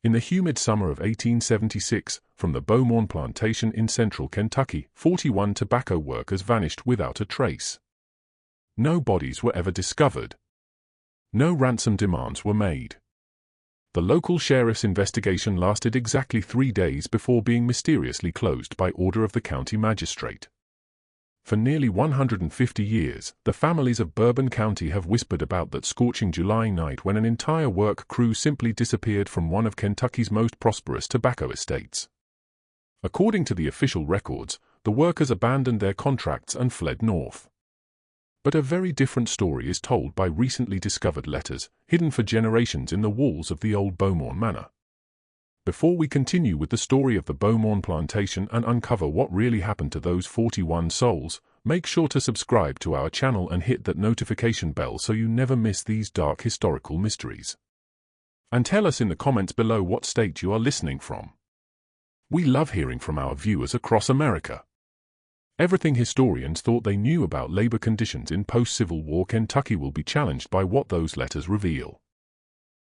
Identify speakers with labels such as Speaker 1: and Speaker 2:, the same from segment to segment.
Speaker 1: In the humid summer of 1876, from the Beaumont Plantation in central Kentucky, 41 tobacco workers vanished without a trace. No bodies were ever discovered. No ransom demands were made. The local sheriff's investigation lasted exactly 3 days before being mysteriously closed by order of the county magistrate. For nearly 150 years, the families of Bourbon County have whispered about that scorching July night when an entire work crew simply disappeared from one of Kentucky's most prosperous tobacco estates. According to the official records, the workers abandoned their contracts and fled north. But a very different story is told by recently discovered letters, hidden for generations in the walls of the old Beaumont Manor. Before we continue with the story of the Beaumont Plantation and uncover what really happened to those 41 souls, make sure to subscribe to our channel and hit that notification bell so you never miss these dark historical mysteries. And tell us in the comments below what state you are listening from. We love hearing from our viewers across America. Everything historians thought they knew about labor conditions in post-Civil War Kentucky will be challenged by what those letters reveal.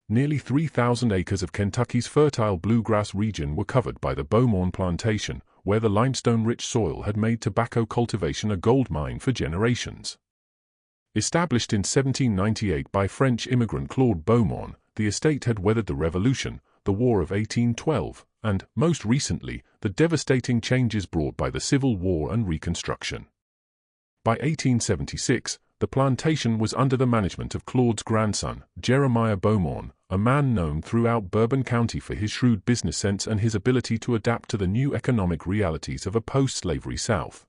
Speaker 1: Nearly 3,000 acres of Kentucky's fertile bluegrass region were covered by the Beaumont Plantation, where the limestone-rich soil had made tobacco cultivation a gold mine for generations. Established in 1798 by French immigrant Claude Beaumont, the estate had weathered the Revolution, the War of 1812, and, most recently, the devastating changes brought by the Civil War and Reconstruction. By 1876, the plantation was under the management of Claude's grandson, Jeremiah Beaumont, a man known throughout Bourbon County for his shrewd business sense and his ability to adapt to the new economic realities of a post-slavery South.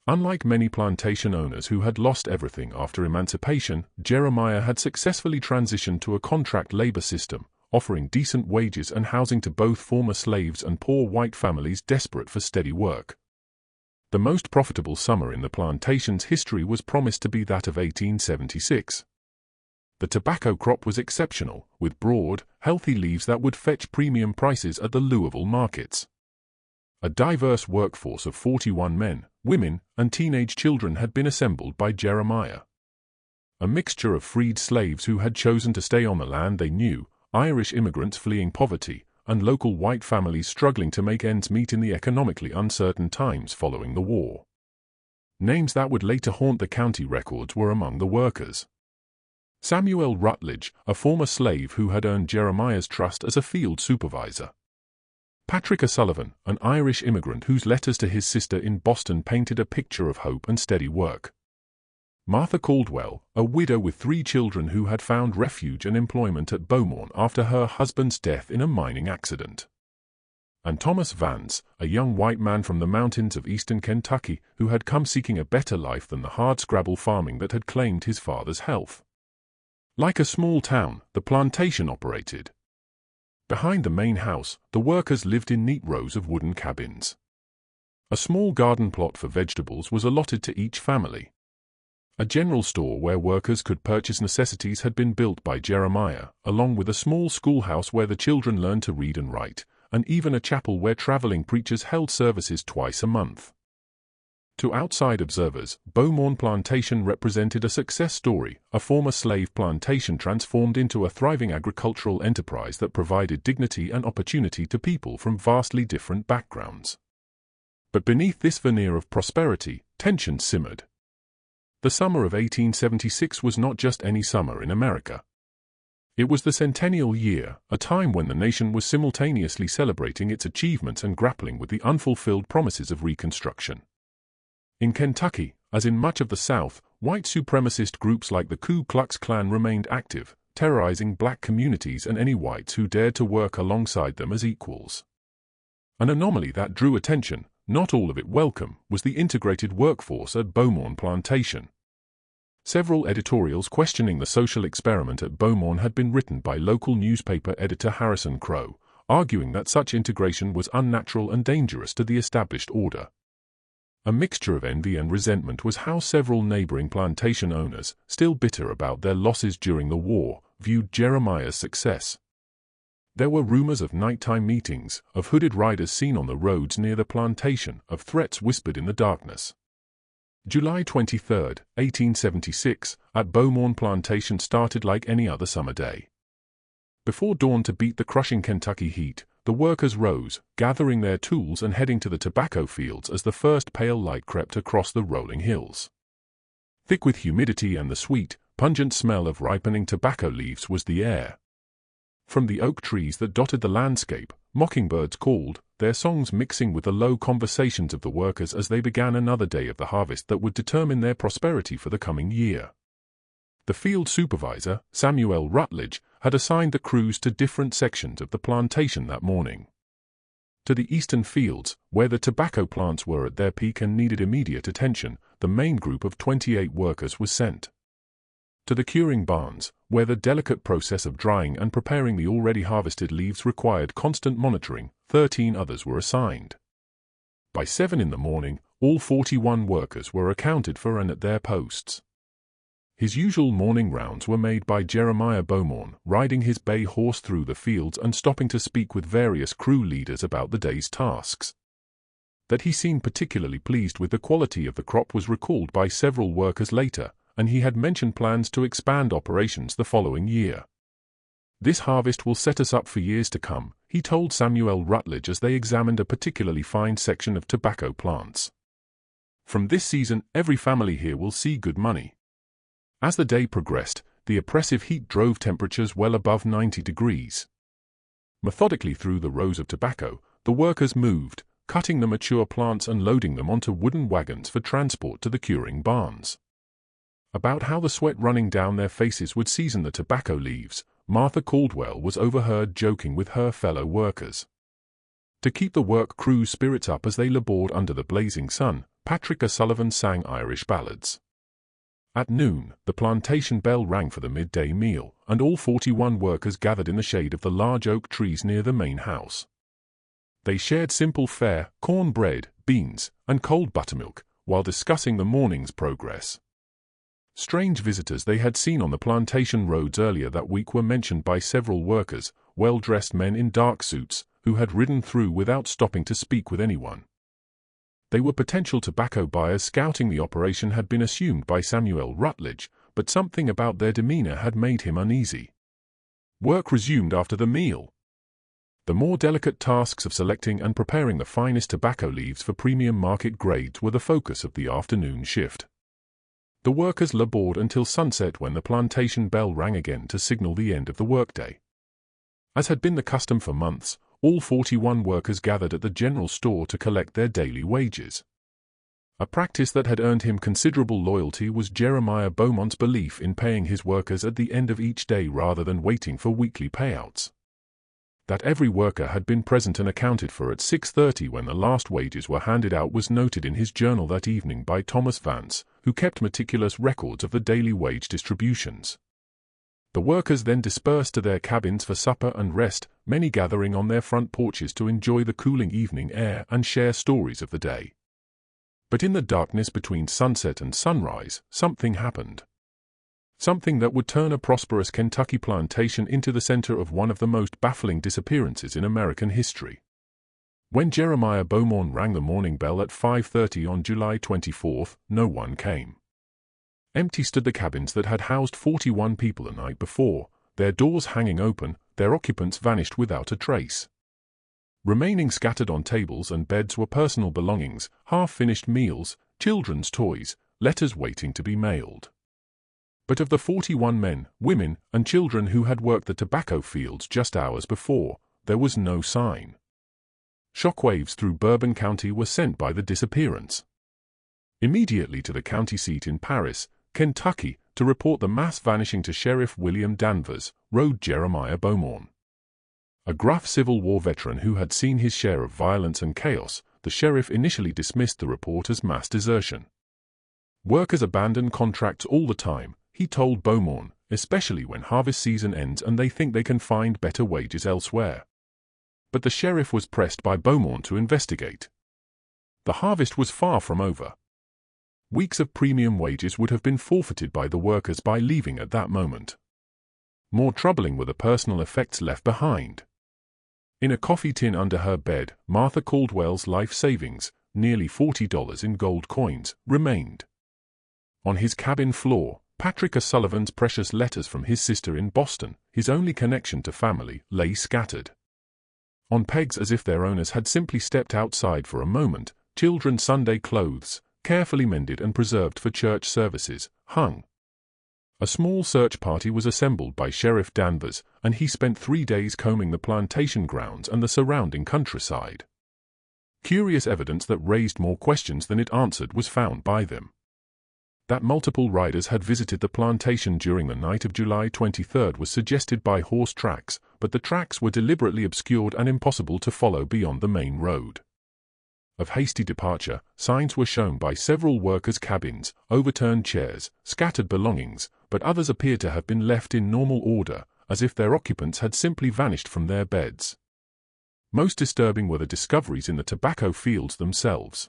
Speaker 1: Unlike many plantation owners who had lost everything after emancipation, Jeremiah had successfully transitioned to a contract labor system, offering decent wages and housing to both former slaves and poor white families desperate for steady work. The most profitable summer in the plantation's history was promised to be that of 1876. The tobacco crop was exceptional, with broad, healthy leaves that would fetch premium prices at the Louisville markets. A diverse workforce of 41 men, women, and teenage children had been assembled by Jeremiah. A mixture of freed slaves who had chosen to stay on the land they knew, Irish immigrants fleeing poverty, and local white families struggling to make ends meet in the economically uncertain times following the war. Names that would later haunt the county records were among the workers. Samuel Rutledge, a former slave who had earned Jeremiah's trust as a field supervisor. Patrick O'Sullivan, an Irish immigrant whose letters to his sister in Boston painted a picture of hope and steady work. Martha Caldwell, a widow with 3 children who had found refuge and employment at Beaumont after her husband's death in a mining accident. And Thomas Vance, a young white man from the mountains of eastern Kentucky who had come seeking a better life than the hardscrabble farming that had claimed his father's health. Like a small town, the plantation operated. Behind the main house, the workers lived in neat rows of wooden cabins. A small garden plot for vegetables was allotted to each family. A general store where workers could purchase necessities had been built by Jeremiah, along with a small schoolhouse where the children learned to read and write, and even a chapel where traveling preachers held services twice a month. To outside observers, Beaumont Plantation represented a success story, a former slave plantation transformed into a thriving agricultural enterprise that provided dignity and opportunity to people from vastly different backgrounds. But beneath this veneer of prosperity, tension simmered. The summer of 1876 was not just any summer in America. It was the centennial year, a time when the nation was simultaneously celebrating its achievements and grappling with the unfulfilled promises of Reconstruction. In Kentucky, as in much of the South, white supremacist groups like the Ku Klux Klan remained active, terrorizing black communities and any whites who dared to work alongside them as equals. An anomaly that drew attention, not all of it welcome, was the integrated workforce at Beaumont Plantation. Several editorials questioning the social experiment at Beaumont had been written by local newspaper editor Harrison Crow, arguing that such integration was unnatural and dangerous to the established order. A mixture of envy and resentment was how several neighboring plantation owners, still bitter about their losses during the war, viewed Jeremiah's success. There were rumors of nighttime meetings, of hooded riders seen on the roads near the plantation, of threats whispered in the darkness. July 23, 1876, at Beaumont Plantation started like any other summer day. Before dawn to beat the crushing Kentucky heat, the workers rose, gathering their tools and heading to the tobacco fields as the first pale light crept across the rolling hills. Thick with humidity and the sweet, pungent smell of ripening tobacco leaves was the air. From the oak trees that dotted the landscape, mockingbirds called, their songs mixing with the low conversations of the workers as they began another day of the harvest that would determine their prosperity for the coming year. The field supervisor, Samuel Rutledge, had assigned the crews to different sections of the plantation that morning. To the eastern fields, where the tobacco plants were at their peak and needed immediate attention, the main group of 28 workers was sent. To the curing barns, where the delicate process of drying and preparing the already harvested leaves required constant monitoring, 13 others were assigned. By 7 in the morning, all 41 workers were accounted for and at their posts. His usual morning rounds were made by Jeremiah Beaumont, riding his bay horse through the fields and stopping to speak with various crew leaders about the day's tasks. That he seemed particularly pleased with the quality of the crop was recalled by several workers later, and he had mentioned plans to expand operations the following year. "This harvest will set us up for years to come," he told Samuel Rutledge as they examined a particularly fine section of tobacco plants. "From this season, every family here will see good money." As the day progressed, the oppressive heat drove temperatures well above 90 degrees. Methodically through the rows of tobacco, the workers moved, cutting the mature plants and loading them onto wooden wagons for transport to the curing barns. About how the sweat running down their faces would season the tobacco leaves, Martha Caldwell was overheard joking with her fellow workers. To keep the work crew's spirits up as they labored under the blazing sun, Patrick O'Sullivan sang Irish ballads. At noon, the plantation bell rang for the midday meal, and all 41 workers gathered in the shade of the large oak trees near the main house. They shared simple fare, corn bread, beans, and cold buttermilk, while discussing the morning's progress. Strange visitors they had seen on the plantation roads earlier that week were mentioned by several workers, well-dressed men in dark suits, who had ridden through without stopping to speak with anyone. They were potential tobacco buyers scouting the operation had been assumed by Samuel Rutledge, but something about their demeanor had made him uneasy. Work resumed after the meal. The more delicate tasks of selecting and preparing the finest tobacco leaves for premium market grades were the focus of the afternoon shift. The workers labored until sunset when the plantation bell rang again to signal the end of the workday. As had been the custom for months, all 41 workers gathered at the general store to collect their daily wages. A practice that had earned him considerable loyalty was Jeremiah Beaumont's belief in paying his workers at the end of each day rather than waiting for weekly payouts. That every worker had been present and accounted for at 6:30 when the last wages were handed out was noted in his journal that evening by Thomas Vance, who kept meticulous records of the daily wage distributions. The workers then dispersed to their cabins for supper and rest, many gathering on their front porches to enjoy the cooling evening air and share stories of the day. But in the darkness between sunset and sunrise, something happened. Something that would turn a prosperous Kentucky plantation into the center of one of the most baffling disappearances in American history. When Jeremiah Beaumont rang the morning bell at 5:30 on July 24, no one came. Empty stood the cabins that had housed 41 people the night before, their doors hanging open, their occupants vanished without a trace. Remaining scattered on tables and beds were personal belongings, half-finished meals, children's toys, letters waiting to be mailed. But of the 41 men, women, and children who had worked the tobacco fields just hours before, there was no sign. Shockwaves through Bourbon County were sent by the disappearance. Immediately to the county seat in Paris, Kentucky, to report the mass vanishing to Sheriff William Danvers, rode Jeremiah Beaumont. A gruff Civil War veteran who had seen his share of violence and chaos, the sheriff initially dismissed the report as mass desertion. Workers abandon contracts all the time, he told Beaumont, especially when harvest season ends and they think they can find better wages elsewhere. But the sheriff was pressed by Beaumont to investigate. The harvest was far from over. Weeks of premium wages would have been forfeited by the workers by leaving at that moment. More troubling were the personal effects left behind. In a coffee tin under her bed, Martha Caldwell's life savings, nearly $40 in gold coins, remained. On his cabin floor, Patrick O'Sullivan's precious letters from his sister in Boston, his only connection to family, lay scattered on pegs as if their owners had simply stepped outside for a moment. Children's Sunday clothes, carefully mended and preserved for church services, hung. A small search party was assembled by Sheriff Danvers, and he spent 3 days combing the plantation grounds and the surrounding countryside. Curious evidence that raised more questions than it answered was found by them. That multiple riders had visited the plantation during the night of July 23 was suggested by horse tracks, but the tracks were deliberately obscured and impossible to follow beyond the main road. Of hasty departure, signs were shown by several workers' cabins, overturned chairs, scattered belongings, but others appeared to have been left in normal order, as if their occupants had simply vanished from their beds. Most disturbing were the discoveries in the tobacco fields themselves.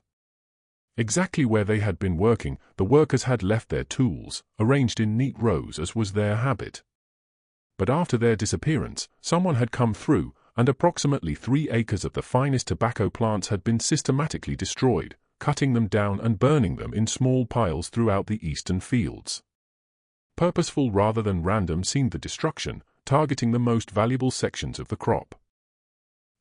Speaker 1: Exactly where they had been working, the workers had left their tools, arranged in neat rows as was their habit. But after their disappearance, someone had come through, and approximately 3 acres of the finest tobacco plants had been systematically destroyed, cutting them down and burning them in small piles throughout the eastern fields. Purposeful rather than random seemed the destruction, targeting the most valuable sections of the crop.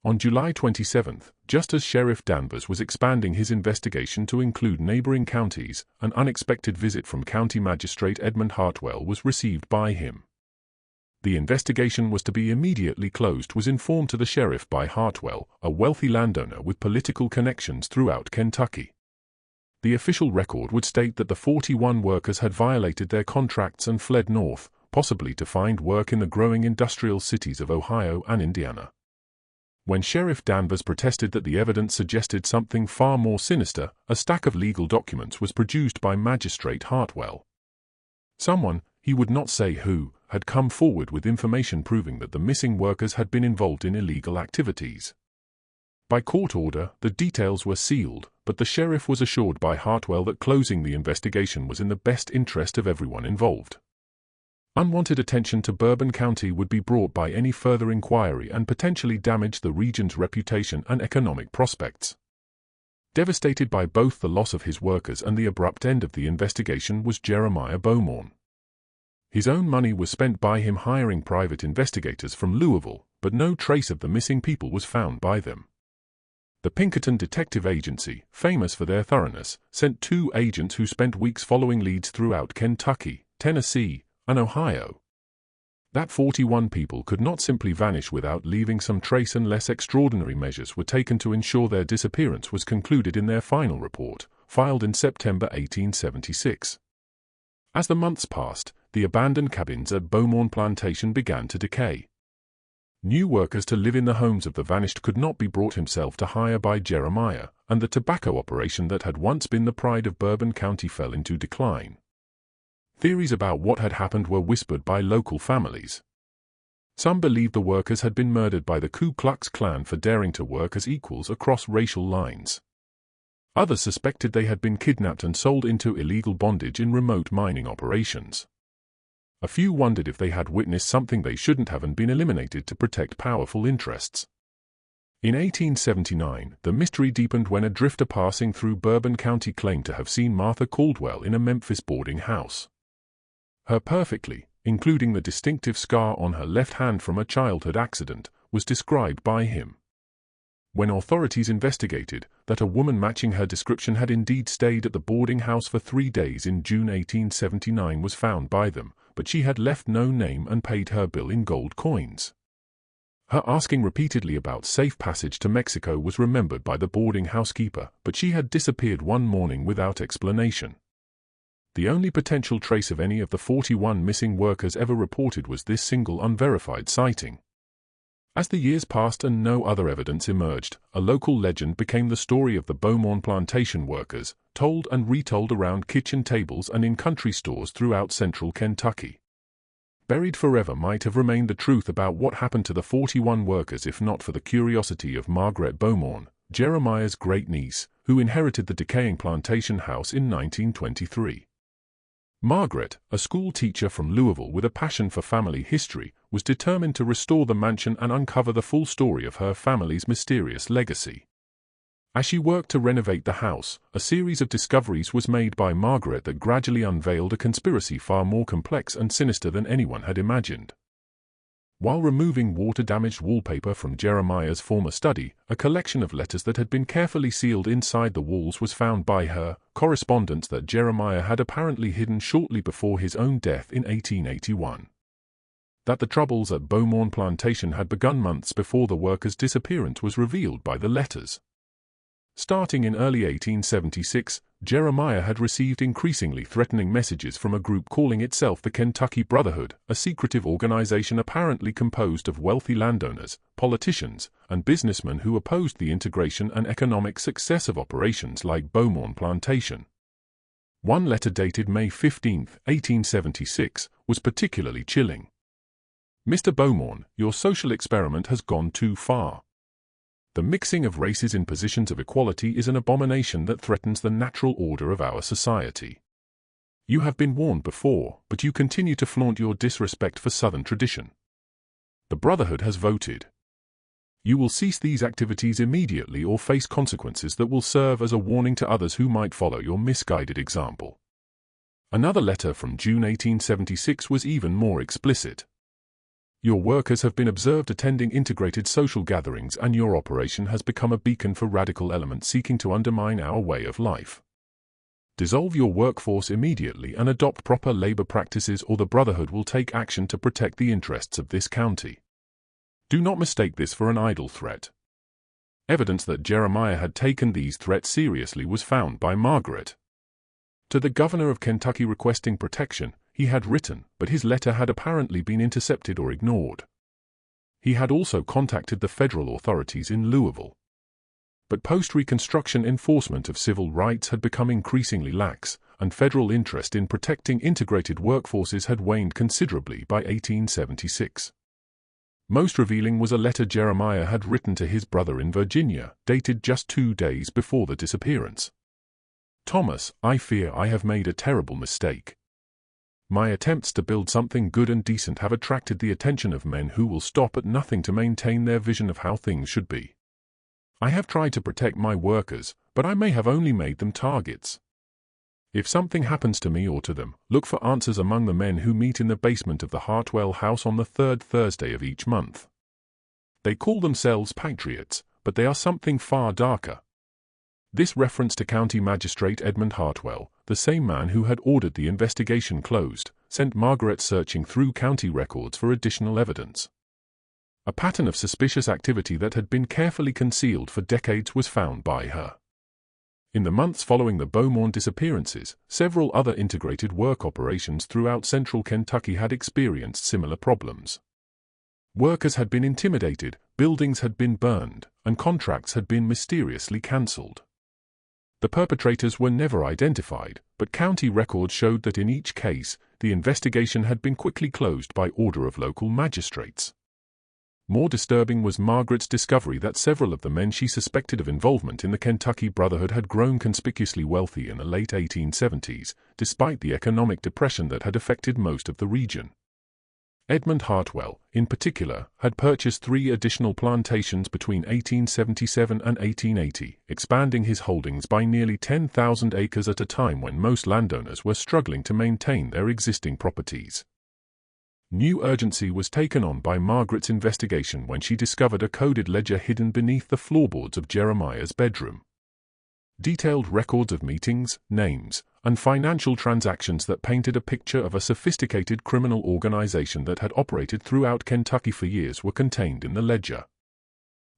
Speaker 1: On July 27, just as Sheriff Danvers was expanding his investigation to include neighboring counties, an unexpected visit from County Magistrate Edmund Hartwell was received by him. The investigation was to be immediately closed was informed to the sheriff by Hartwell, a wealthy landowner with political connections throughout Kentucky. The official record would state that the 41 workers had violated their contracts and fled north, possibly to find work in the growing industrial cities of Ohio and Indiana. When Sheriff Danvers protested that the evidence suggested something far more sinister, a stack of legal documents was produced by Magistrate Hartwell. Someone, he would not say who, had come forward with information proving that the missing workers had been involved in illegal activities. By court order, the details were sealed, but the sheriff was assured by Hartwell that closing the investigation was in the best interest of everyone involved. Unwanted attention to Bourbon County would be brought by any further inquiry and potentially damage the region's reputation and economic prospects. Devastated by both the loss of his workers and the abrupt end of the investigation was Jeremiah Beaumont. His own money was spent by him hiring private investigators from Louisville, but no trace of the missing people was found by them. The Pinkerton Detective Agency, famous for their thoroughness, sent 2 agents who spent weeks following leads throughout Kentucky, Tennessee, and Ohio. That 41 people could not simply vanish without leaving some trace unless extraordinary measures were taken to ensure their disappearance was concluded in their final report, filed in September 1876. As the months passed, the abandoned cabins at Beaumont Plantation began to decay. New workers to live in the homes of the vanished could not be brought himself to hire by Jeremiah, and the tobacco operation that had once been the pride of Bourbon County fell into decline. Theories about what had happened were whispered by local families. Some believed the workers had been murdered by the Ku Klux Klan for daring to work as equals across racial lines. Others suspected they had been kidnapped and sold into illegal bondage in remote mining operations. A few wondered if they had witnessed something they shouldn't have and been eliminated to protect powerful interests. In 1879, the mystery deepened when a drifter passing through Bourbon County claimed to have seen Martha Caldwell in a Memphis boarding house. Her perfectly, including the distinctive scar on her left hand from a childhood accident, was described by him. When authorities investigated that a woman matching her description had indeed stayed at the boarding house for 3 days in June 1879 was found by them, but she had left no name and paid her bill in gold coins. Her asking repeatedly about safe passage to Mexico was remembered by the boarding housekeeper, but she had disappeared one morning without explanation. The only potential trace of any of the 41 missing workers ever reported was this single unverified sighting. As the years passed and no other evidence emerged, a local legend became the story of the Beaumont Plantation workers, told and retold around kitchen tables and in country stores throughout central Kentucky. Buried forever might have remained the truth about what happened to the 41 workers if not for the curiosity of Margaret Beaumont, Jeremiah's great-niece, who inherited the decaying plantation house in 1923. Margaret, a school teacher from Louisville with a passion for family history, was determined to restore the mansion and uncover the full story of her family's mysterious legacy. As she worked to renovate the house, a series of discoveries was made by Margaret that gradually unveiled a conspiracy far more complex and sinister than anyone had imagined. While removing water-damaged wallpaper from Jeremiah's former study, a collection of letters that had been carefully sealed inside the walls was found by her, correspondence that Jeremiah had apparently hidden shortly before his own death in 1881. That the troubles at Beaumont Plantation had begun months before the workers' disappearance was revealed by the letters. Starting in early 1876, Jeremiah had received increasingly threatening messages from a group calling itself the Kentucky Brotherhood, a secretive organization apparently composed of wealthy landowners, politicians, and businessmen who opposed the integration and economic success of operations like Beaumont Plantation. One letter dated May 15, 1876, was particularly chilling. "Mr. Beaumont, your social experiment has gone too far. The mixing of races in positions of equality is an abomination that threatens the natural order of our society. You have been warned before, but you continue to flaunt your disrespect for Southern tradition. The Brotherhood has voted. You will cease these activities immediately or face consequences that will serve as a warning to others who might follow your misguided example." Another letter from June 1876 was even more explicit. "Your workers have been observed attending integrated social gatherings, and your operation has become a beacon for radical elements seeking to undermine our way of life. Dissolve your workforce immediately and adopt proper labor practices, or the Brotherhood will take action to protect the interests of this county. Do not mistake this for an idle threat." Evidence that Jeremiah had taken these threats seriously was found by Margaret. To the governor of Kentucky requesting protection, he had written, but his letter had apparently been intercepted or ignored. He had also contacted the federal authorities in Louisville. But post-Reconstruction enforcement of civil rights had become increasingly lax, and federal interest in protecting integrated workforces had waned considerably by 1876. Most revealing was a letter Jeremiah had written to his brother in Virginia, dated just 2 days before the disappearance. "Thomas, I fear I have made a terrible mistake. My attempts to build something good and decent have attracted the attention of men who will stop at nothing to maintain their vision of how things should be. I have tried to protect my workers, but I may have only made them targets. If something happens to me or to them, look for answers among the men who meet in the basement of the Hartwell House on the 3rd Thursday of each month. They call themselves patriots, but they are something far darker." This reference to County Magistrate Edmund Hartwell, the same man who had ordered the investigation closed, sent Margaret searching through county records for additional evidence. A pattern of suspicious activity that had been carefully concealed for decades was found by her. In the months following the Beaumont disappearances, several other integrated work operations throughout central Kentucky had experienced similar problems. Workers had been intimidated, buildings had been burned, and contracts had been mysteriously cancelled. The perpetrators were never identified, but county records showed that in each case, the investigation had been quickly closed by order of local magistrates. More disturbing was Margaret's discovery that several of the men she suspected of involvement in the Kentucky Brotherhood had grown conspicuously wealthy in the late 1870s, despite the economic depression that had affected most of the region. Edmund Hartwell, in particular, had purchased 3 additional plantations between 1877 and 1880, expanding his holdings by nearly 10,000 acres at a time when most landowners were struggling to maintain their existing properties. New urgency was taken on by Margaret's investigation when she discovered a coded ledger hidden beneath the floorboards of Jeremiah's bedroom. Detailed records of meetings, names, and financial transactions that painted a picture of a sophisticated criminal organization that had operated throughout Kentucky for years were contained in the ledger.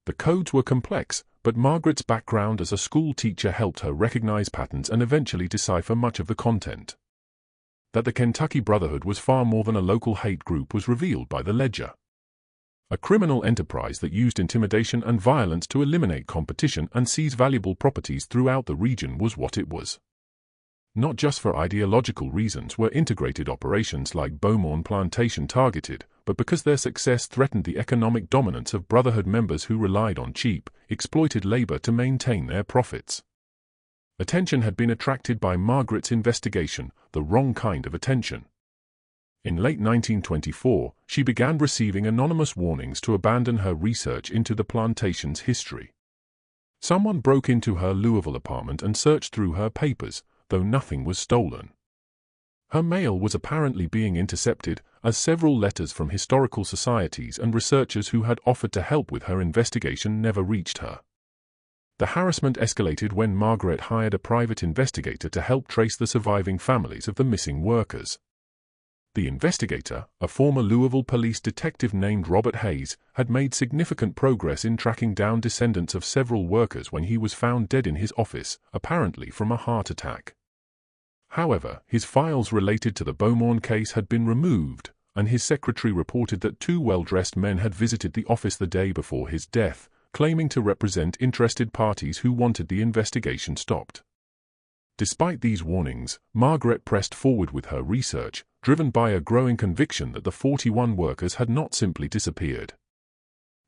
Speaker 1: The codes were complex, but Margaret's background as a school teacher helped her recognize patterns and eventually decipher much of the content. That the Kentucky Brotherhood was far more than a local hate group was revealed by the ledger. A criminal enterprise that used intimidation and violence to eliminate competition and seize valuable properties throughout the region was what it was. Not just for ideological reasons were integrated operations like Beaumont Plantation targeted, but because their success threatened the economic dominance of Brotherhood members who relied on cheap, exploited labor to maintain their profits. Attention had been attracted by Margaret's investigation, the wrong kind of attention. In late 1924, she began receiving anonymous warnings to abandon her research into the plantation's history. Someone broke into her Louisville apartment and searched through her papers, though nothing was stolen. Her mail was apparently being intercepted, as several letters from historical societies and researchers who had offered to help with her investigation never reached her. The harassment escalated when Margaret hired a private investigator to help trace the surviving families of the missing workers. The investigator, a former Louisville police detective named Robert Hayes, had made significant progress in tracking down descendants of several workers when he was found dead in his office, apparently from a heart attack. However, his files related to the Beaumont case had been removed, and his secretary reported that two well-dressed men had visited the office the day before his death, claiming to represent interested parties who wanted the investigation stopped. Despite these warnings, Margaret pressed forward with her research, driven by a growing conviction that the 41 workers had not simply disappeared.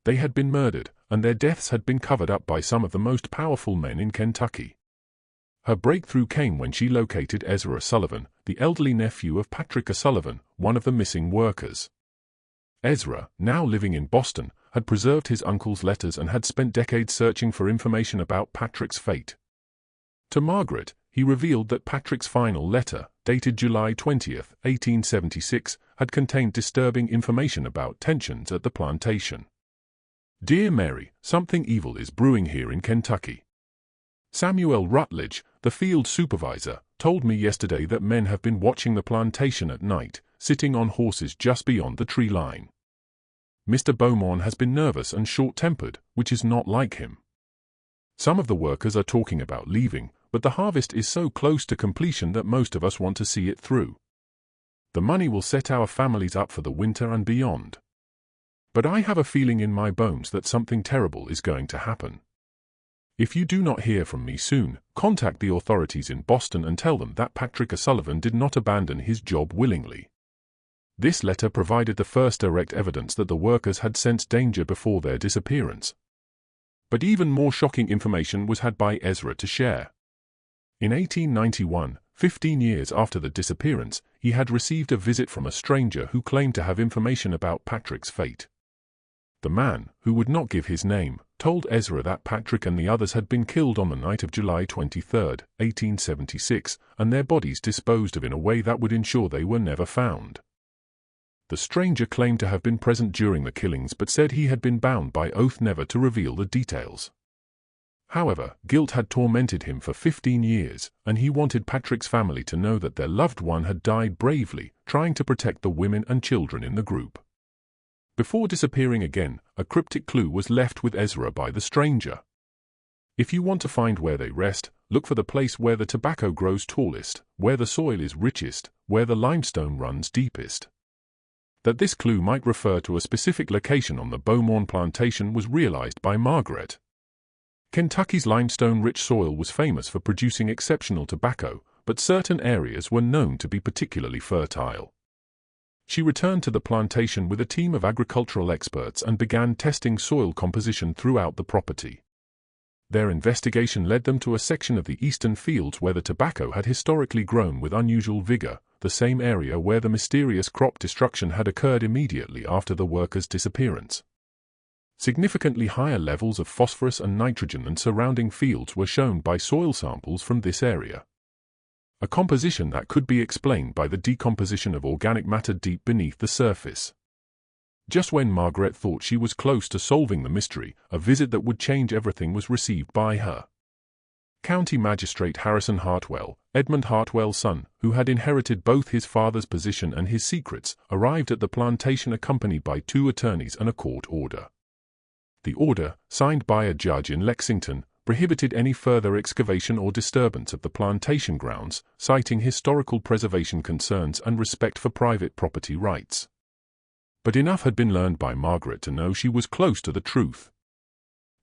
Speaker 1: They had been murdered, and their deaths had been covered up by some of the most powerful men in Kentucky. Her breakthrough came when she located Ezra Sullivan, the elderly nephew of Patrick Sullivan, one of the missing workers. Ezra, now living in Boston, had preserved his uncle's letters and had spent decades searching for information about Patrick's fate. To Margaret, he revealed that Patrick's final letter, dated July 20, 1876, had contained disturbing information about tensions at the plantation. "Dear Mary, something evil is brewing here in Kentucky. Samuel Rutledge, the field supervisor, told me yesterday that men have been watching the plantation at night, sitting on horses just beyond the tree line. Mr. Beaumont has been nervous and short-tempered, which is not like him. Some of the workers are talking about leaving, but the harvest is so close to completion that most of us want to see it through. The money will set our families up for the winter and beyond. But I have a feeling in my bones that something terrible is going to happen. If you do not hear from me soon, contact the authorities in Boston and tell them that Patrick Sullivan did not abandon his job willingly." This letter provided the first direct evidence that the workers had sensed danger before their disappearance. But even more shocking information was had by Ezra to share. In 1891, 15 years after the disappearance, he had received a visit from a stranger who claimed to have information about Patrick's fate. The man, who would not give his name, told Ezra that Patrick and the others had been killed on the night of July 23, 1876, and their bodies disposed of in a way that would ensure they were never found. The stranger claimed to have been present during the killings but said he had been bound by oath never to reveal the details. However, guilt had tormented him for 15 years, and he wanted Patrick's family to know that their loved one had died bravely, trying to protect the women and children in the group. Before disappearing again, a cryptic clue was left with Ezra by the stranger. "If you want to find where they rest, look for the place where the tobacco grows tallest, where the soil is richest, where the limestone runs deepest." That this clue might refer to a specific location on the Beaumont plantation was realized by Margaret. Kentucky's limestone-rich soil was famous for producing exceptional tobacco, but certain areas were known to be particularly fertile. She returned to the plantation with a team of agricultural experts and began testing soil composition throughout the property. Their investigation led them to a section of the eastern fields where the tobacco had historically grown with unusual vigor, the same area where the mysterious crop destruction had occurred immediately after the workers' disappearance. Significantly higher levels of phosphorus and nitrogen than surrounding fields were shown by soil samples from this area. A composition that could be explained by the decomposition of organic matter deep beneath the surface. Just when Margaret thought she was close to solving the mystery, a visit that would change everything was received by her. County Magistrate Harrison Hartwell, Edmund Hartwell's son, who had inherited both his father's position and his secrets, arrived at the plantation accompanied by 2 attorneys and a court order. The order, signed by a judge in Lexington, prohibited any further excavation or disturbance of the plantation grounds, citing historical preservation concerns and respect for private property rights. But enough had been learned by Margaret to know she was close to the truth.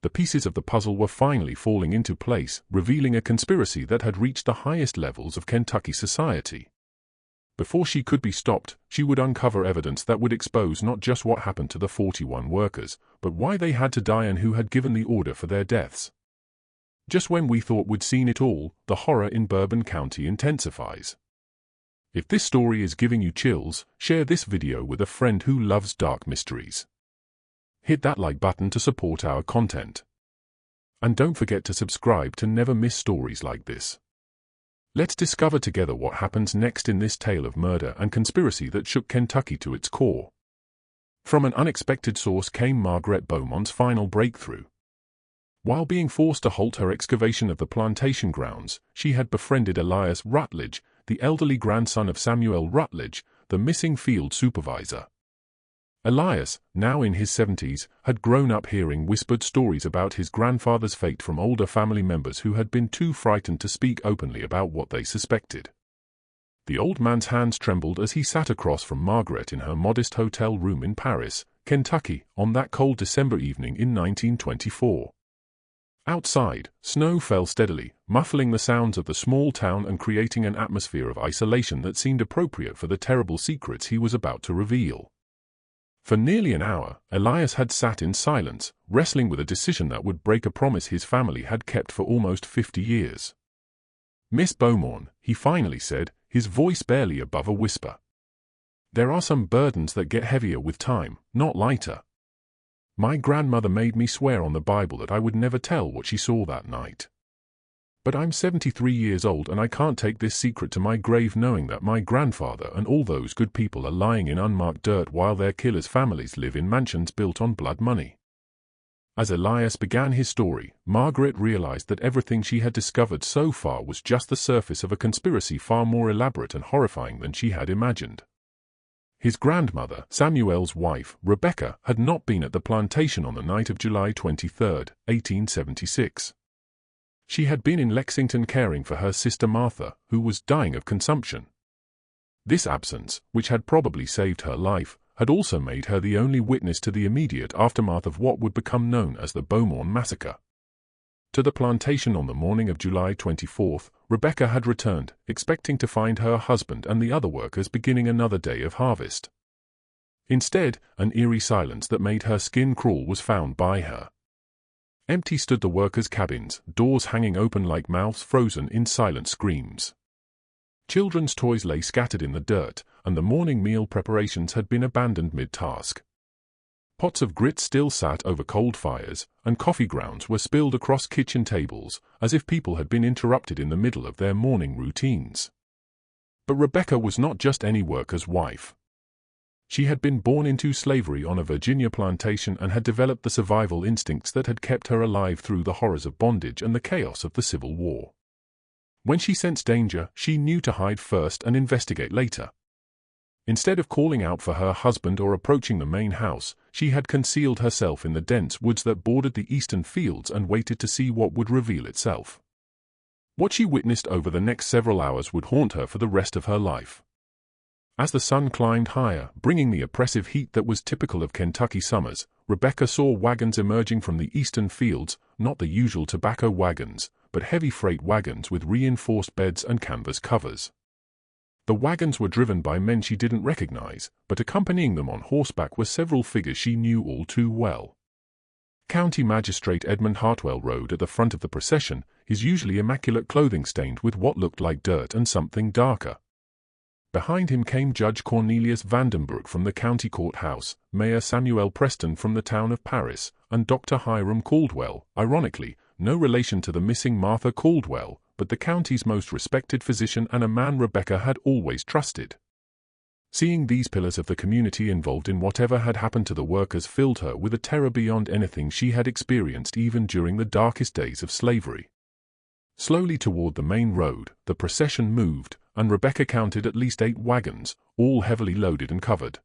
Speaker 1: The pieces of the puzzle were finally falling into place, revealing a conspiracy that had reached the highest levels of Kentucky society. Before she could be stopped, she would uncover evidence that would expose not just what happened to the 41 workers, but why they had to die and who had given the order for their deaths. Just when we thought we'd seen it all, the horror in Bourbon County intensifies. If this story is giving you chills, share this video with a friend who loves dark mysteries. Hit that like button to support our content. And don't forget to subscribe to never miss stories like this. Let's discover together what happens next in this tale of murder and conspiracy that shook Kentucky to its core. From an unexpected source came Margaret Beaumont's final breakthrough. While being forced to halt her excavation of the plantation grounds, she had befriended Elias Rutledge, the elderly grandson of Samuel Rutledge, the missing field supervisor. Elias, now in his 70s, had grown up hearing whispered stories about his grandfather's fate from older family members who had been too frightened to speak openly about what they suspected. The old man's hands trembled as he sat across from Margaret in her modest hotel room in Paris, Kentucky, on that cold December evening in 1924. Outside, snow fell steadily, muffling the sounds of the small town and creating an atmosphere of isolation that seemed appropriate for the terrible secrets he was about to reveal. For nearly an hour, Elias had sat in silence, wrestling with a decision that would break a promise his family had kept for almost 50 years. "Miss Beaumont," he finally said, his voice barely above a whisper. "There are some burdens that get heavier with time, not lighter. My grandmother made me swear on the Bible that I would never tell what she saw that night. But I'm 73 years old and I can't take this secret to my grave knowing that my grandfather and all those good people are lying in unmarked dirt while their killers' families live in mansions built on blood money." As Elias began his story, Margaret realized that everything she had discovered so far was just the surface of a conspiracy far more elaborate and horrifying than she had imagined. His grandmother, Samuel's wife, Rebecca, had not been at the plantation on the night of July 23, 1876. She had been in Lexington caring for her sister Martha, who was dying of consumption. This absence, which had probably saved her life, had also made her the only witness to the immediate aftermath of what would become known as the Beaumont Massacre. To the plantation on the morning of July 24, Rebecca had returned, expecting to find her husband and the other workers beginning another day of harvest. Instead, an eerie silence that made her skin crawl was found by her. Empty stood the workers' cabins, doors hanging open like mouths frozen in silent screams. Children's toys lay scattered in the dirt, and the morning meal preparations had been abandoned mid-task. Pots of grit still sat over cold fires, and coffee grounds were spilled across kitchen tables, as if people had been interrupted in the middle of their morning routines. But Rebecca was not just any worker's wife. She had been born into slavery on a Virginia plantation and had developed the survival instincts that had kept her alive through the horrors of bondage and the chaos of the Civil War. When she sensed danger, she knew to hide first and investigate later. Instead of calling out for her husband or approaching the main house, she had concealed herself in the dense woods that bordered the eastern fields and waited to see what would reveal itself. What she witnessed over the next several hours would haunt her for the rest of her life. As the sun climbed higher, bringing the oppressive heat that was typical of Kentucky summers, Rebecca saw wagons emerging from the eastern fields, not the usual tobacco wagons, but heavy freight wagons with reinforced beds and canvas covers. The wagons were driven by men she didn't recognize, but accompanying them on horseback were several figures she knew all too well. County Magistrate Edmund Hartwell rode at the front of the procession, his usually immaculate clothing stained with what looked like dirt and something darker. Behind him came Judge Cornelius Vandenbroek from the county courthouse, Mayor Samuel Preston from the town of Paris, and Dr. Hiram Caldwell, ironically, no relation to the missing Martha Caldwell, but the county's most respected physician and a man Rebecca had always trusted. Seeing these pillars of the community involved in whatever had happened to the workers filled her with a terror beyond anything she had experienced even during the darkest days of slavery. Slowly toward the main road, the procession moved, and Rebecca counted at least 8 wagons, all heavily loaded and covered.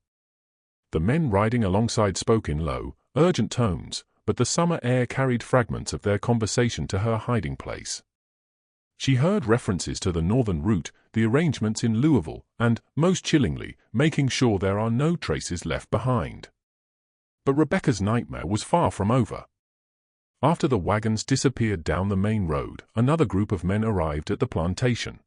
Speaker 1: The men riding alongside spoke in low, urgent tones, but the summer air carried fragments of their conversation to her hiding place. She heard references to the northern route, the arrangements in Louisville, and, most chillingly, making sure there are no traces left behind. But Rebecca's nightmare was far from over. After the wagons disappeared down the main road, another group of men arrived at the plantation.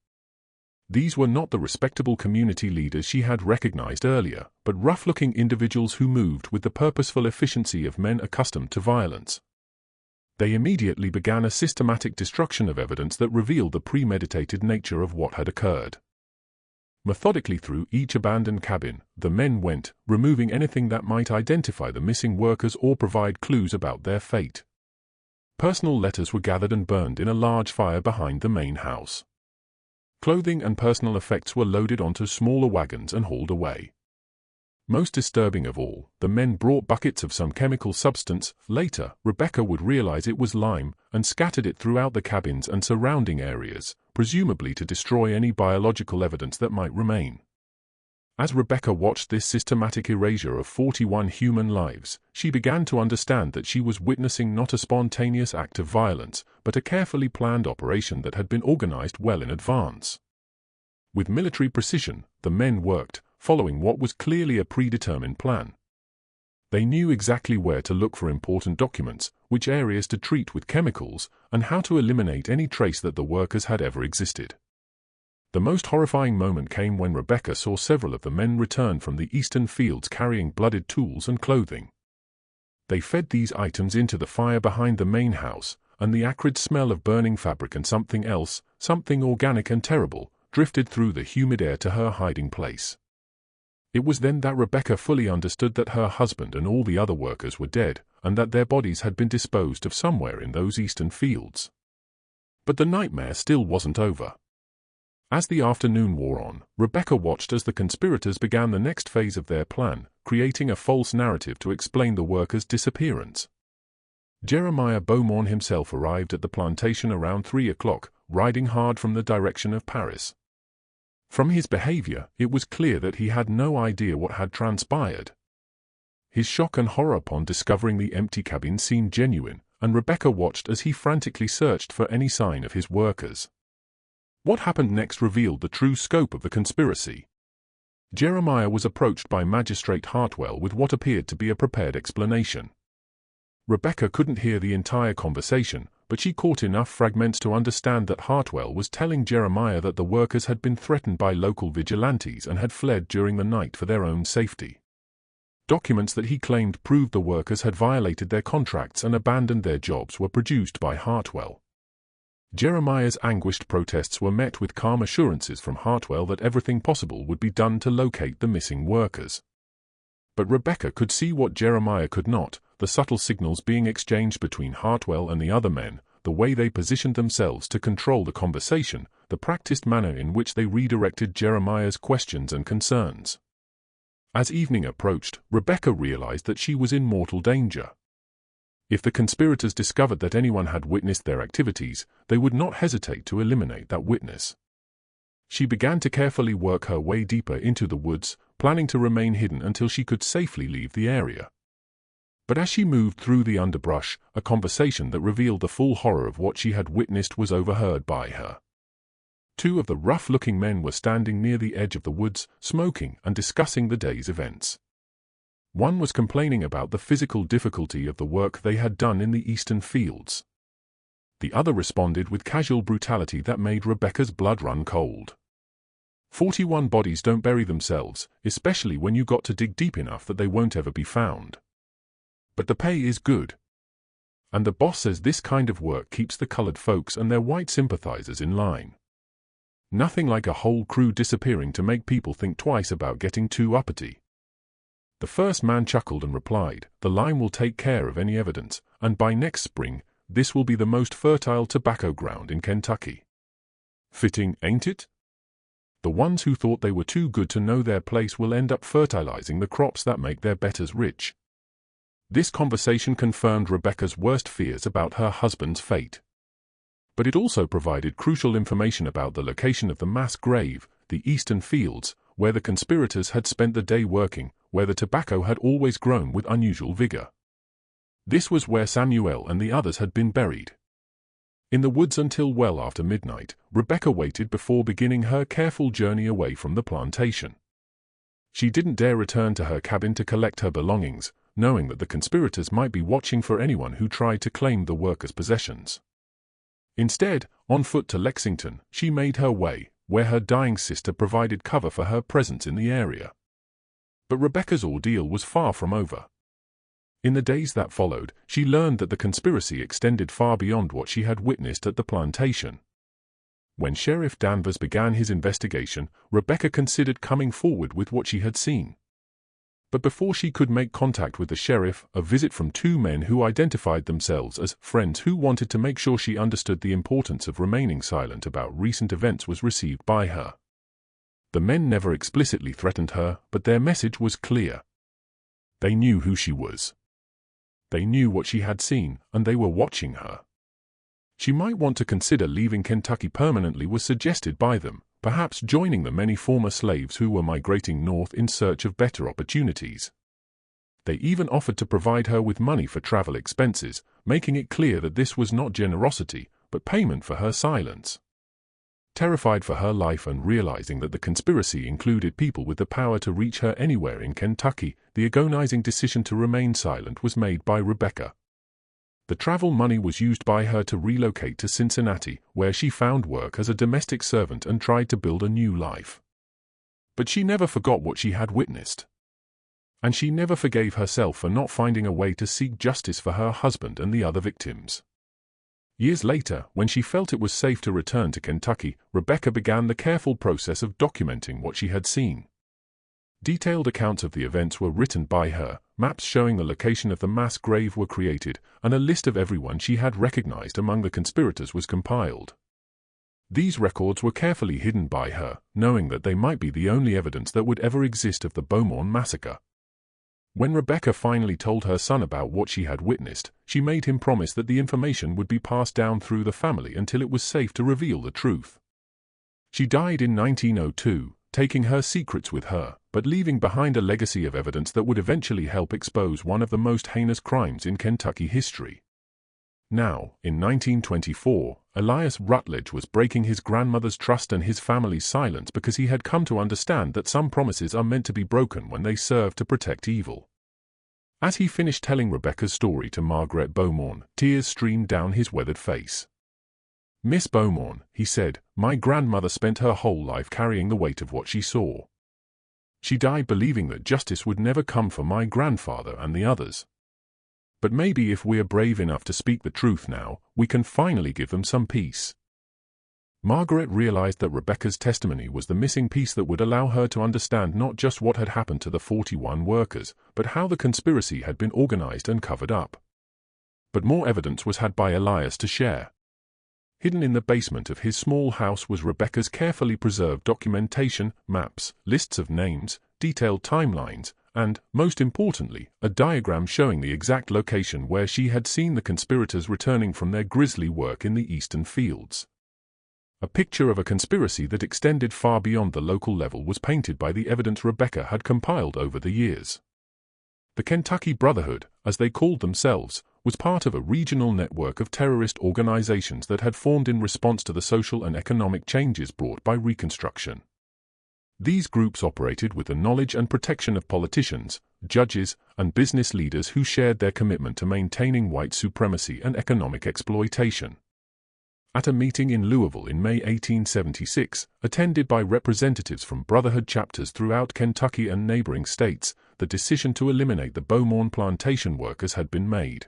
Speaker 1: These were not the respectable community leaders she had recognized earlier, but rough-looking individuals who moved with the purposeful efficiency of men accustomed to violence. They immediately began a systematic destruction of evidence that revealed the premeditated nature of what had occurred. Methodically through each abandoned cabin, the men went, removing anything that might identify the missing workers or provide clues about their fate. Personal letters were gathered and burned in a large fire behind the main house. Clothing and personal effects were loaded onto smaller wagons and hauled away. Most disturbing of all, the men brought buckets of some chemical substance. Later, Rebecca would realize it was lime, and scattered it throughout the cabins and surrounding areas, presumably to destroy any biological evidence that might remain. As Rebecca watched this systematic erasure of 41 human lives, she began to understand that she was witnessing not a spontaneous act of violence, but a carefully planned operation that had been organized well in advance. With military precision, the men worked, following what was clearly a predetermined plan. They knew exactly where to look for important documents, which areas to treat with chemicals, and how to eliminate any trace that the workers had ever existed. The most horrifying moment came when Rebecca saw several of the men return from the eastern fields carrying blooded tools and clothing. They fed these items into the fire behind the main house, and the acrid smell of burning fabric and something else, something organic and terrible, drifted through the humid air to her hiding place. It was then that Rebecca fully understood that her husband and all the other workers were dead, and that their bodies had been disposed of somewhere in those eastern fields. But the nightmare still wasn't over. As the afternoon wore on, Rebecca watched as the conspirators began the next phase of their plan, creating a false narrative to explain the workers' disappearance. Jeremiah Beaumont himself arrived at the plantation around 3 o'clock, riding hard from the direction of Paris. From his behavior, it was clear that he had no idea what had transpired. His shock and horror upon discovering the empty cabin seemed genuine, and Rebecca watched as he frantically searched for any sign of his workers. What happened next revealed the true scope of the conspiracy. Jeremiah was approached by Magistrate Hartwell with what appeared to be a prepared explanation. Rebecca couldn't hear the entire conversation, but she caught enough fragments to understand that Hartwell was telling Jeremiah that the workers had been threatened by local vigilantes and had fled during the night for their own safety. Documents that he claimed proved the workers had violated their contracts and abandoned their jobs were produced by Hartwell. Jeremiah's anguished protests were met with calm assurances from Hartwell that everything possible would be done to locate the missing workers. But Rebecca could see what Jeremiah could not, the subtle signals being exchanged between Hartwell and the other men, the way they positioned themselves to control the conversation, the practiced manner in which they redirected Jeremiah's questions and concerns. As evening approached, Rebecca realized that she was in mortal danger. If the conspirators discovered that anyone had witnessed their activities, they would not hesitate to eliminate that witness. She began to carefully work her way deeper into the woods, planning to remain hidden until she could safely leave the area. But as she moved through the underbrush, a conversation that revealed the full horror of what she had witnessed was overheard by her. Two of the rough-looking men were standing near the edge of the woods, smoking and discussing the day's events. One was complaining about the physical difficulty of the work they had done in the eastern fields. The other responded with casual brutality that made Rebecca's blood run cold. 41 bodies don't bury themselves, especially when you got to dig deep enough that they won't ever be found. But the pay is good. And the boss says this kind of work keeps the colored folks and their white sympathizers in line. Nothing like a whole crew disappearing to make people think twice about getting too uppity. The first man chuckled and replied, "The line will take care of any evidence, and by next spring, this will be the most fertile tobacco ground in Kentucky." Fitting, ain't it? The ones who thought they were too good to know their place will end up fertilizing the crops that make their betters rich. This conversation confirmed Rebecca's worst fears about her husband's fate. But it also provided crucial information about the location of the mass grave, the eastern fields, where the conspirators had spent the day working, where the tobacco had always grown with unusual vigor. This was where Samuel and the others had been buried. In the woods until well after midnight, Rebecca waited before beginning her careful journey away from the plantation. She didn't dare return to her cabin to collect her belongings, knowing that the conspirators might be watching for anyone who tried to claim the workers' possessions. Instead, on foot to Lexington, she made her way, where her dying sister provided cover for her presence in the area. But Rebecca's ordeal was far from over. In the days that followed, she learned that the conspiracy extended far beyond what she had witnessed at the plantation. When Sheriff Danvers began his investigation, Rebecca considered coming forward with what she had seen. But before she could make contact with the sheriff, a visit from two men who identified themselves as friends who wanted to make sure she understood the importance of remaining silent about recent events was received by her. The men never explicitly threatened her, but their message was clear. They knew who she was. They knew what she had seen, and they were watching her. She might want to consider leaving Kentucky permanently was suggested by them, perhaps joining the many former slaves who were migrating north in search of better opportunities. They even offered to provide her with money for travel expenses, making it clear that this was not generosity, but payment for her silence. Terrified for her life and realizing that the conspiracy included people with the power to reach her anywhere in Kentucky, the agonizing decision to remain silent was made by Rebecca. The travel money was used by her to relocate to Cincinnati, where she found work as a domestic servant and tried to build a new life. But she never forgot what she had witnessed. And she never forgave herself for not finding a way to seek justice for her husband and the other victims. Years later, when she felt it was safe to return to Kentucky, Rebecca began the careful process of documenting what she had seen. Detailed accounts of the events were written by her, maps showing the location of the mass grave were created, and a list of everyone she had recognized among the conspirators was compiled. These records were carefully hidden by her, knowing that they might be the only evidence that would ever exist of the Beaumont massacre. When Rebecca finally told her son about what she had witnessed, she made him promise that the information would be passed down through the family until it was safe to reveal the truth. She died in 1902, taking her secrets with her, but leaving behind a legacy of evidence that would eventually help expose one of the most heinous crimes in Kentucky history. Now, in 1924, Elias Rutledge was breaking his grandmother's trust and his family's silence because he had come to understand that some promises are meant to be broken when they serve to protect evil. As he finished telling Rebecca's story to Margaret Beaumont, tears streamed down his weathered face. "Miss Beaumont," he said, "my grandmother spent her whole life carrying the weight of what she saw. She died believing that justice would never come for my grandfather and the others. But maybe if we're brave enough to speak the truth now, we can finally give them some peace." Margaret realized that Rebecca's testimony was the missing piece that would allow her to understand not just what had happened to the 41 workers, but how the conspiracy had been organized and covered up. But more evidence was had by Elias to share. Hidden in the basement of his small house was Rebecca's carefully preserved documentation, maps, lists of names, detailed timelines, and, most importantly, a diagram showing the exact location where she had seen the conspirators returning from their grisly work in the eastern fields. A picture of a conspiracy that extended far beyond the local level was painted by the evidence Rebecca had compiled over the years. The Kentucky Brotherhood, as they called themselves, was part of a regional network of terrorist organizations that had formed in response to the social and economic changes brought by Reconstruction. These groups operated with the knowledge and protection of politicians, judges, and business leaders who shared their commitment to maintaining white supremacy and economic exploitation. At a meeting in Louisville in May 1876, attended by representatives from Brotherhood chapters throughout Kentucky and neighboring states, the decision to eliminate the Beaumont plantation workers had been made.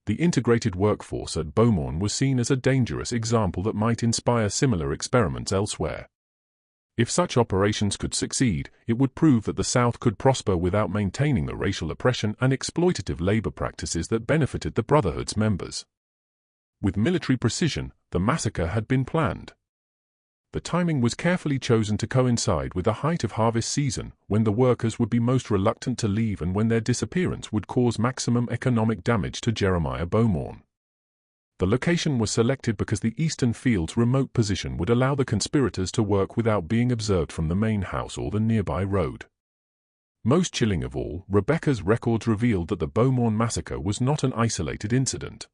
Speaker 1: The integrated workforce at Beaumont was seen as a dangerous example that might inspire similar experiments elsewhere. If such operations could succeed, it would prove that the South could prosper without maintaining the racial oppression and exploitative labor practices that benefited the Brotherhood's members. With military precision, the massacre had been planned. The timing was carefully chosen to coincide with the height of harvest season, when the workers would be most reluctant to leave and when their disappearance would cause maximum economic damage to Jeremiah Beaumont. The location was selected because the eastern field's remote position would allow the conspirators to work without being observed from the main house or the nearby road. Most chilling of all, Rebecca's records revealed that the Beaumont massacre was not an isolated incident.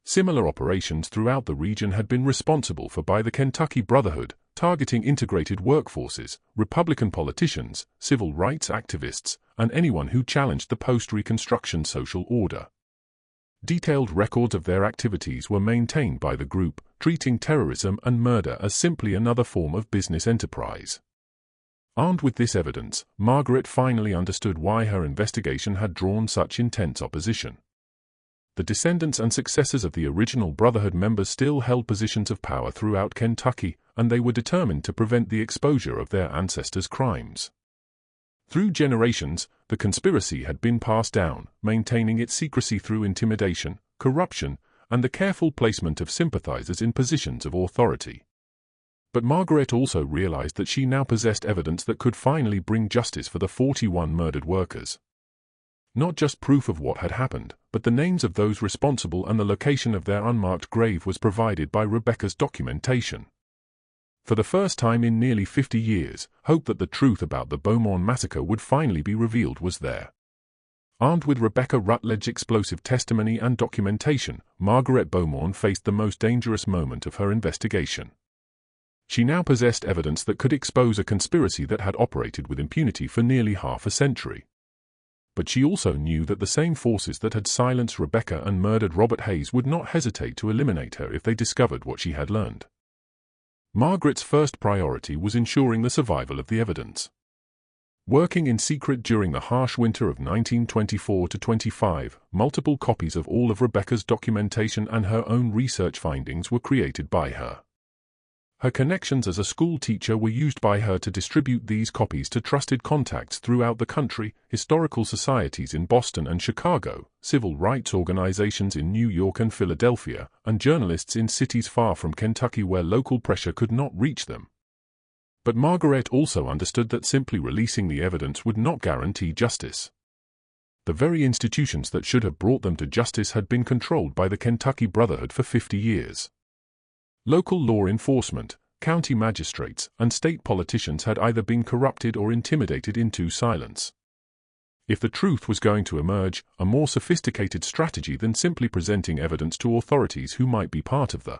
Speaker 1: Similar operations throughout the region had been responsible for by the Kentucky Brotherhood, targeting integrated workforces, Republican politicians, civil rights activists, and anyone who challenged the post-Reconstruction social order. Detailed records of their activities were maintained by the group, treating terrorism and murder as simply another form of business enterprise. Armed with this evidence, Margaret finally understood why her investigation had drawn such intense opposition. The descendants and successors of the original Brotherhood members still held positions of power throughout Kentucky, and they were determined to prevent the exposure of their ancestors' crimes. Through generations, the conspiracy had been passed down, maintaining its secrecy through intimidation, corruption, and the careful placement of sympathizers in positions of authority. But Margaret also realized that she now possessed evidence that could finally bring justice for the 41 murdered workers. Not just proof of what had happened, but the names of those responsible and the location of their unmarked grave was provided by Rebecca's documentation. For the first time in nearly 50 years, hope that the truth about the Beaumont massacre would finally be revealed was there. Armed with Rebecca Rutledge's explosive testimony and documentation, Margaret Beaumont faced the most dangerous moment of her investigation. She now possessed evidence that could expose a conspiracy that had operated with impunity for nearly half a century. But she also knew that the same forces that had silenced Rebecca and murdered Robert Hayes would not hesitate to eliminate her if they discovered what she had learned. Margaret's first priority was ensuring the survival of the evidence. Working in secret during the harsh winter of 1924–25, multiple copies of all of Rebecca's documentation and her own research findings were created by her. Her connections as a school teacher were used by her to distribute these copies to trusted contacts throughout the country, historical societies in Boston and Chicago, civil rights organizations in New York and Philadelphia, and journalists in cities far from Kentucky where local pressure could not reach them. But Margaret also understood that simply releasing the evidence would not guarantee justice. The very institutions that should have brought them to justice had been controlled by the Kentucky Brotherhood for 50 years. Local law enforcement, county magistrates, and state politicians had either been corrupted or intimidated into silence. If the truth was going to emerge, a more sophisticated strategy than simply presenting evidence to authorities who might be part of the